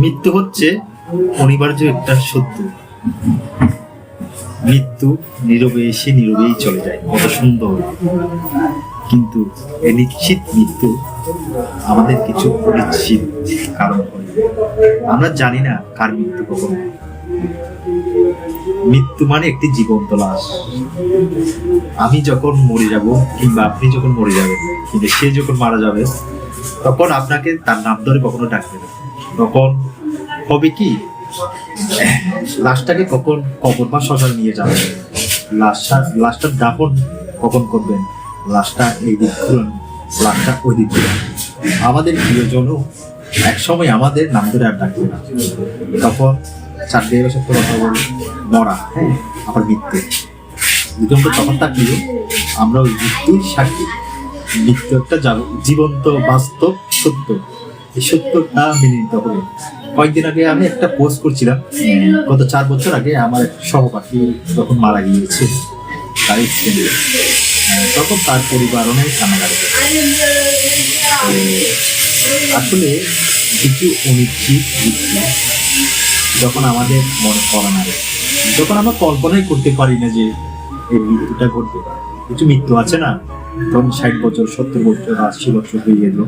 মৃত্যু হচ্ছে অনিবার্য একটা সত্য। মৃত্যু নীরবে এসে নীরবেই চলে যায়, কত সুন্দর। কিন্তু এই নিশ্চিত মৃত্যু আমাদের কিছু অনিশ্চিত কারণ হয়। আমরা জানি না কার মৃত্যু কখন। মৃত্যু মানে একটি জীবন্ত লাশ। আমি যখন মরে যাব কিংবা আপনি যখন মরে যাবেন কিংবা সে যখন মারা যাবে, তখন আপনাকে তার নাম ধরে কখনো ডাকবে না। তখন হবে কি, লাশটাকে কখন কবর বা শ্মশানে নিয়ে যাবেন, লাশটার দাফন কখন করবেন, লাশটা এই দিক ঘুরুন, লাশটা ওই দিক ঘুরুন। আমাদের প্রিয়জনও এক সময় আমাদের নাম ধরে আর ডাকবে না। তখন 4 বছর কথা বল মরা, হ্যাঁ, আবার মৃত্যু, দুজন তো তখন থাকলেও আমরা ওই মৃত্যুর সাক্ষী। মৃত্যু একটা জীবন্ত বাস্তব সত্য, এই সত্যটা মেনে নিতে হবে। কয়েকদিন আগে আমি একটা পোস্ট করছিলাম, গত 4 বছর আগে আমার এক সহপাঠী যখন মারা গিয়েছে, তার তখন তার পরিবার অনেক কান্নাকাটি। আসলে কিছু অনিশ্চিত মৃত্যু যখন আমাদের মনে পড়ে না, যখন আমরা কল্পনাই করতে পারি না যে এই মৃত্যুটা ঘটবে। কিছু মৃত্যু আছে না, ধরুন 60 বছর 70 বছর 80 বছর হয়ে গেল,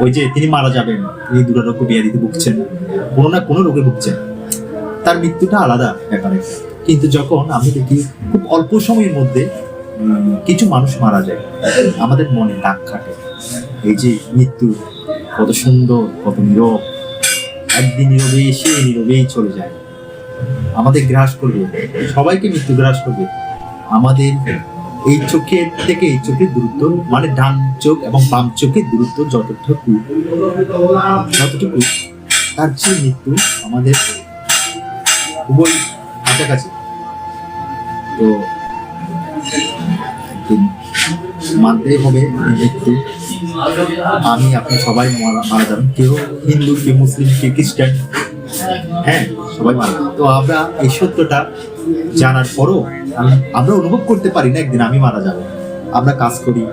ওই যে তিনি মারা যাবেন, তিনি দুরারোগ্য ব্যাধিতে ভুগছেন, কোনো না কোনো রোগে ভুগছেন, তার মৃত্যুটা আলাদা ব্যাপারে। কিন্তু যখন আমি দেখি খুব অল্প সময়ের মধ্যে কিছু মানুষ মারা যায়, আমাদের মনে দাগ কাটে। এই যে মৃত্যু কত সুন্দর, কত নীরব, একদিন নীরবে এসে নীরবেই চলে যায়, আমাদের গ্রাস করবে, সবাইকে মৃত্যু গ্রাস করবে। আমাদের এই চোখের থেকে এই চোখের দূরত্ব, মানে ডান চোখ এবং বাম চোখের দূরত্ব যতটুকু তার চেয়ে মৃত্যু আমাদের খুবই কাছাকাছি। তো মানতেই হবে মৃত্যু। আমি আপনি সবাই মারা যাবেন, কেউ হিন্দু, কেউ মুসলিম, কেউ খ্রিস্টান, হ্যাঁ, সবাই মারা। তো আমরা এই সত্যটা জানার পরও আমরা অনুভব করতে পারি না একদিন আমি মারা যাবো। আমরা কাজ করি,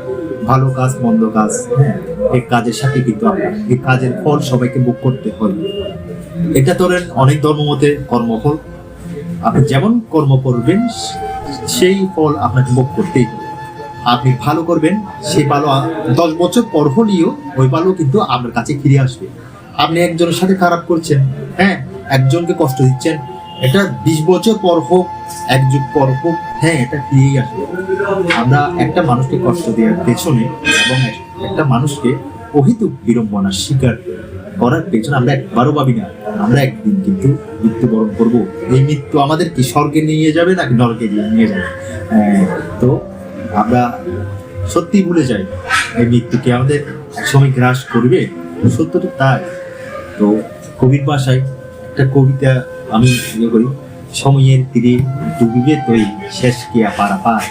ভালো কাজ মন্দ কাজ, হ্যাঁ, এই কাজের সাথে কিন্তু আমরা এই কাজের ফল সবাইকে ভোগ করতে হয়। এটা ধরেন অনেক ধর্মমতে কর্মফল, আপনি যেমন কর্ম করবেন সেই ফল আপনাকে ভোগ করতেই হবে। আপনি ভালো করবেন, সেই ভালো 10 বছর পর হলেও ওই ভালো কিন্তু আপনার কাছে ফিরে আসবে। আপনি একজনের সাথে খারাপ করছেন, হ্যাঁ, একজনকে কষ্ট দিচ্ছেন, এটা 20 বছর পর হোক, 1 যুগ পর হোক, হ্যাঁ, এটা ফিরেই আসবে। আমরা একটা মানুষকে কষ্ট দেওয়ার পেছনে এবং একটা মানুষকে অহেতুক বিড়ম্বনার শিকার করার পেছনে আমরা একবারও ভাবি না আমরা একদিন কিন্তু মৃত্যুবরণ করব। এই মৃত্যু আমাদের কি স্বর্গে নিয়ে যাবে নাকি নরকে নিয়ে যাবে? তো আমরা সত্যি ভুলে যাই এই মৃত্যুকে আমাদের একসময় গ্রাস করবে, সত্যটা তাই। তো কবির ভাষায় একটা কবিতা আমি করি, সময়ের তীরে ডুবিবে তৈ শেষ কিয়া পারাপার,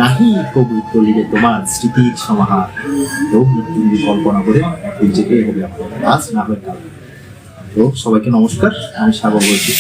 নাহি কবু তলিবে তোমার স্মৃতির সমাহার। তো মৃত্যু কল্পনা করে নিজেকে হবে আজ না হয় কাল। তো সবাইকে নমস্কার, আমি সাগর বলছি।